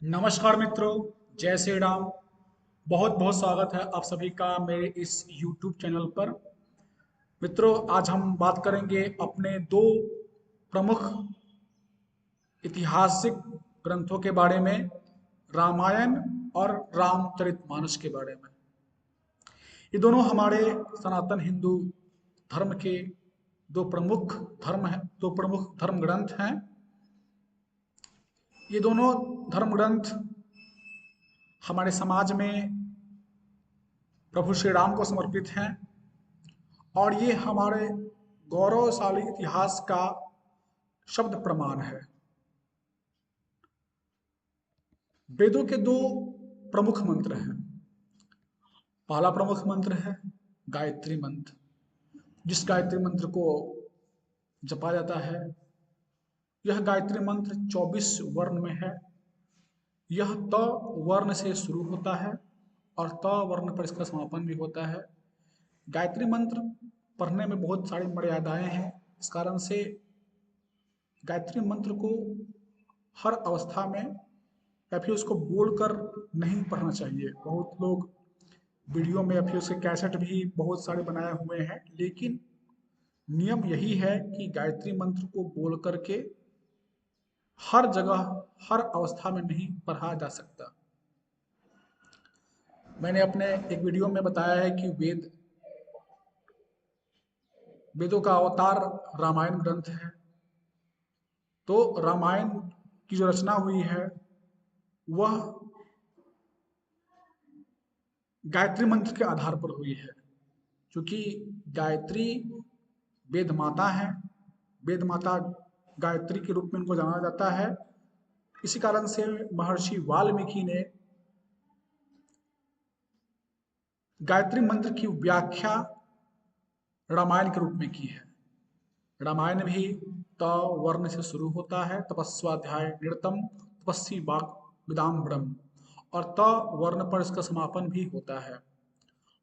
नमस्कार मित्रों। जय श्री राम। बहुत बहुत स्वागत है आप सभी का मेरे इस YouTube चैनल पर। मित्रों, आज हम बात करेंगे अपने दो प्रमुख ऐतिहासिक ग्रंथों के बारे में, रामायण और रामचरितमानस के बारे में। ये दोनों हमारे सनातन हिंदू धर्म के दो प्रमुख धर्म ग्रंथ हैं। ये दोनों धर्म ग्रंथ हमारे समाज में प्रभु श्री राम को समर्पित हैं और ये हमारे गौरवशाली इतिहास का शब्द प्रमाण है। वेदों के दो प्रमुख मंत्र हैं। पहला प्रमुख मंत्र है गायत्री मंत्र, जिस गायत्री मंत्र को जपा जाता है। यह गायत्री मंत्र 24 वर्ण में है। यह त वर्ण से शुरू होता है और त वर्ण पर इसका समापन भी होता है। गायत्री मंत्र पढ़ने में बहुत सारी मर्यादाएं हैं। इस कारण से गायत्री मंत्र को हर अवस्था में या फिर उसको बोलकर नहीं पढ़ना चाहिए। बहुत लोग वीडियो में या फिर उसके कैसेट भी बहुत सारे बनाए हुए हैं, लेकिन नियम यही है कि गायत्री मंत्र को बोल करके हर जगह हर अवस्था में नहीं पढ़ा जा सकता। मैंने अपने एक वीडियो में बताया है कि वेदों का अवतार रामायण ग्रंथ है। तो रामायण की जो रचना हुई है वह गायत्री मंत्र के आधार पर हुई है, क्योंकि गायत्री वेद माता है। वेद माता गायत्री के रूप में उनको जाना जाता है। इसी कारण से महर्षि वाल्मीकि ने गायत्री मंत्र की व्याख्या रामायण के रूप में की है। रामायण भी त वर्ण से शुरू होता है, तपस्वाध्याय निरतम तपस्वी वाक विदाम ब्रह्म, और त वर्ण पर इसका समापन भी होता है।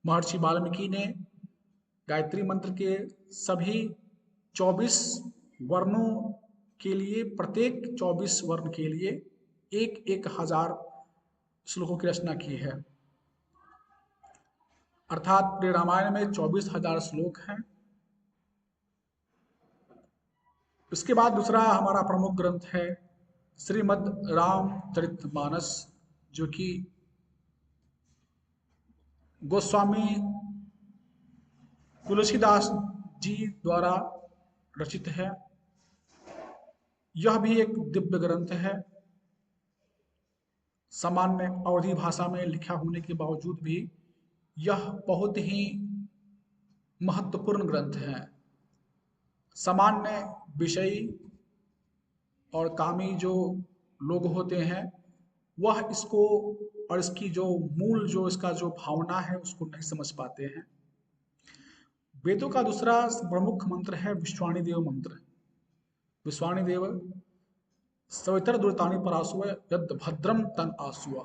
महर्षि वाल्मीकि ने गायत्री मंत्र के सभी 24 वर्णों के लिए, प्रत्येक 24 वर्ण के लिए एक एक हजार श्लोकों की रचना की है। अर्थात पूरे रामायण में 24,000 श्लोक हैं। उसके बाद दूसरा हमारा प्रमुख ग्रंथ है श्रीमद् रामचरितमानस, जो कि गोस्वामी तुलसीदास जी द्वारा रचित है। यह भी एक दिव्य ग्रंथ है। सामान्य अवधी भाषा में लिखा होने के बावजूद भी यह बहुत ही महत्वपूर्ण ग्रंथ है। सामान्य विषयी और कामी जो लोग होते हैं वह इसको और इसकी जो मूल जो इसका जो भावना है उसको नहीं समझ पाते हैं। वेदों का दूसरा प्रमुख मंत्र है विश्वाणी देव मंत्र। विश्वाणी देव सवितर दुर्तानी परासुव यद भद्रम तन आसुआ,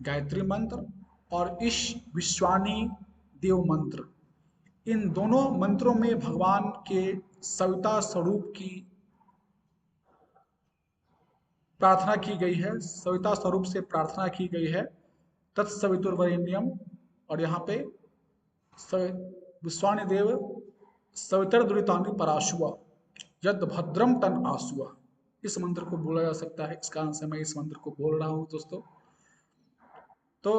गायत्री मंत्र और इस विश्वानी देव मंत्र, इन दोनों मंत्रों में भगवान के सविता स्वरूप की प्रार्थना की गई है। सविता स्वरूप से प्रार्थना की गई है, तत्सवितुर्वरेण्यम। और यहाँ पे विश्वानि देव सवितर दुरितानि पराशुआ यद भद्रम तन आसुआ, इस मंत्र को बोला जा सकता है। इस कारण से मैं इस मंत्र को बोल रहा हूँ दोस्तों। तो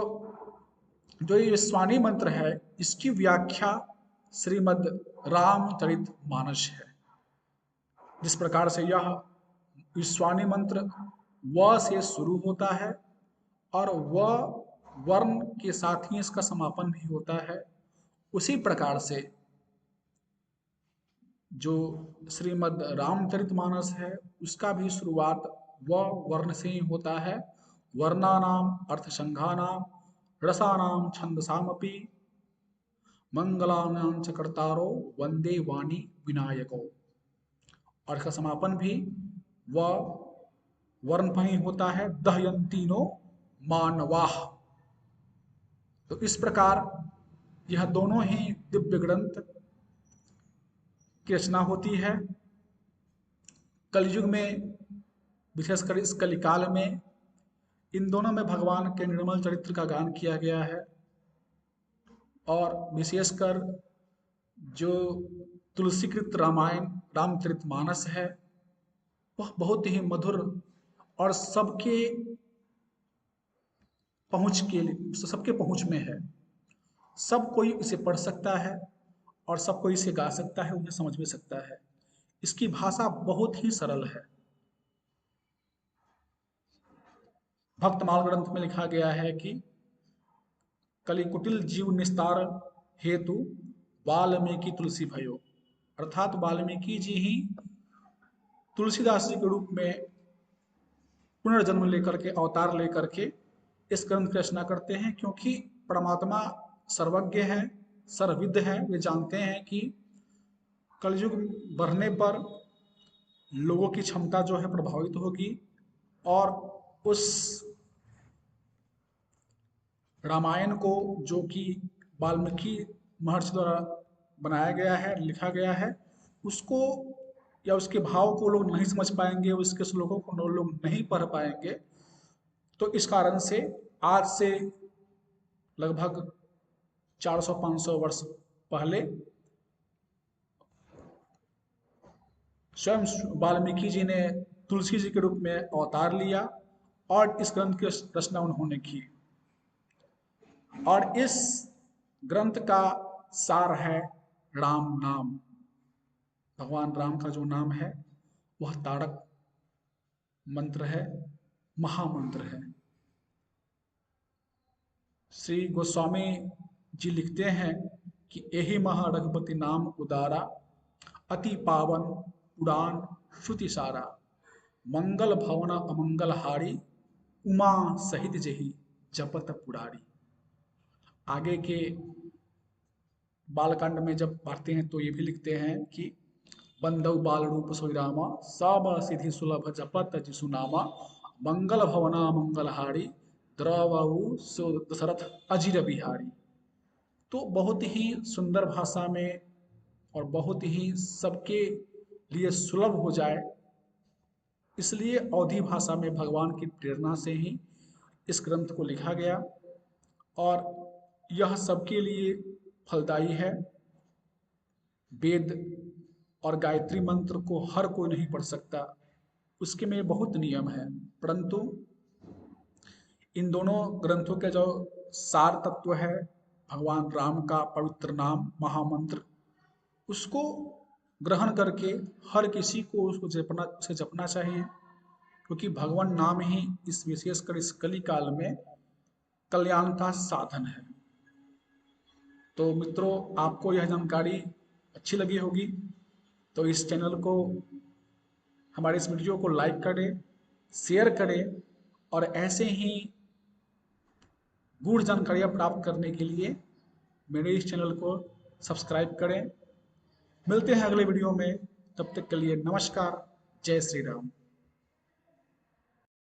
जो ये विश्वानी मंत्र है इसकी व्याख्या श्रीमद् रामचरितमानस है। जिस प्रकार से यह विश्वानी मंत्र व से शुरू होता है और व वर्ण के साथ ही इसका समापन भी होता है, उसी प्रकार से जो श्रीमद् रामचरितमानस है उसका भी शुरुआत व वर्ण से ही होता है। वर्णानाम अर्थसंघानाम रसानाम छंदसामपि मंगलानां च कर्तारो वंदे वाणी विनायको, और इसका समापन भी व वर्ण पर ही होता है, दहयंतीनो मानवाह। तो इस प्रकार यह दोनों ही दिव्य ग्रंथ की रचना होती है। कलयुग में, विशेषकर इस कलिकाल में, इन दोनों में भगवान के निर्मल चरित्र का गान किया गया है और विशेषकर जो तुलसीकृत रामायण रामचरितमानस है वह बहुत ही मधुर और सबके पहुंच में है। सब कोई इसे पढ़ सकता है और सब कोई इसे गा सकता है, उन्हें समझ भी सकता है। इसकी भाषा बहुत ही सरल है। भक्तमाल ग्रंथ में लिखा गया है कि कलिकुटिल जीव निस्तार हेतु वाल्मीकि तुलसी भयो, अर्थात वाल्मीकि जी ही तुलसीदास जी के रूप में पुनर्जन्म लेकर के, अवतार लेकर के इस ग्रंथ की रचना करते हैं, क्योंकि परमात्मा सर्वज्ञ है, सर्वविद है। वे जानते हैं कि कलयुग बढ़ने पर लोगों की क्षमता जो है प्रभावित होगी और उस रामायण को, जो कि वाल्मीकि महर्षि द्वारा बनाया गया है, लिखा गया है, उसको या उसके भाव को लोग नहीं समझ पाएंगे, उसके श्लोकों को लोग नहीं पढ़ पाएंगे। तो इस कारण से आज से लगभग 400-500 वर्ष पहले स्वयं वाल्मीकि जी ने तुलसी जी के रूप में अवतार लिया और इस ग्रंथ की रचना उन्होंने की। और इस ग्रंथ का सार है राम नाम। भगवान राम का जो नाम है वह तारक मंत्र है, महामंत्र है। श्री गोस्वामी जी लिखते हैं कि यही महा रघुपति नाम उदारा, अति पावन पुराण श्रुति सारा, मंगल भवन अमंगल हारी, उमा सहित जही जपत पुरारी। आगे के बालकांड में जब पढ़ते हैं तो ये भी लिखते हैं कि बंदव बाल रूप सोई रामा, सब सिद्धि सुलभ जपत जिसु नामा, मंगल भवना मंगल हारी, द्रवऊ सो दशरथ अजिर बिहारी। तो बहुत ही सुंदर भाषा में और बहुत ही सबके लिए सुलभ हो जाए, इसलिए अवधी भाषा में भगवान की प्रेरणा से ही इस ग्रंथ को लिखा गया और यह सबके लिए फलदायी है। वेद और गायत्री मंत्र को हर कोई नहीं पढ़ सकता, उसके में बहुत नियम है, परंतु इन दोनों ग्रंथों के जो सार तत्व है, भगवान राम का पवित्र नाम महामंत्र, उसको ग्रहण करके हर किसी को उसे जपना चाहिए, क्योंकि भगवान नाम ही इस विशेषकर इस कली काल में कल्याण का साधन है। तो मित्रों, आपको यह जानकारी अच्छी लगी होगी तो इस चैनल को, हमारे इस वीडियो को लाइक करें, शेयर करें और ऐसे ही गूढ़ जानकारियाँ प्राप्त करने के लिए मेरे इस चैनल को सब्सक्राइब करें। मिलते हैं अगले वीडियो में, तब तक के लिए नमस्कार, जय श्री राम।